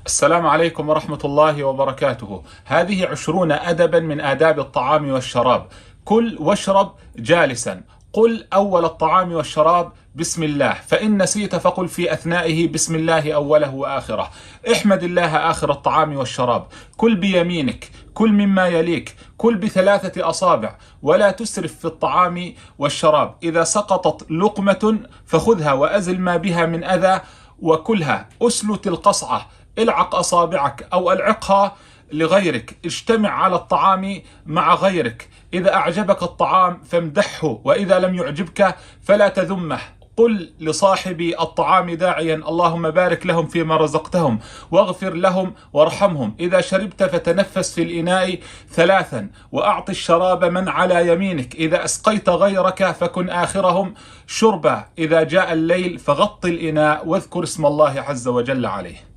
السلام عليكم ورحمة الله وبركاته. هذه 20 أدبا من آداب الطعام والشراب. كل واشرب جالسا. قل أول الطعام والشراب بسم الله، فإن نسيت فقل في أثنائه بسم الله أوله وآخره. احمد الله آخر الطعام والشراب. كل بيمينك، كل مما يليك، كل ب3 أصابع، ولا تسرف في الطعام والشراب. إذا سقطت لقمة فخذها وأزل ما بها من أذى وكلها. أسلت القصعة، العق أصابعك أو العقها لغيرك. اجتمع على الطعام مع غيرك. إذا أعجبك الطعام فامدحه، وإذا لم يعجبك فلا تذمه. قل لصاحب الطعام داعيا اللهم بارك لهم فيما رزقتهم واغفر لهم وارحمهم. إذا شربت فتنفس في الإناء 3، وأعط الشراب من على يمينك. إذا أسقيت غيرك فكن آخرهم شربا. إذا جاء الليل فغط الإناء واذكر اسم الله عز وجل عليه.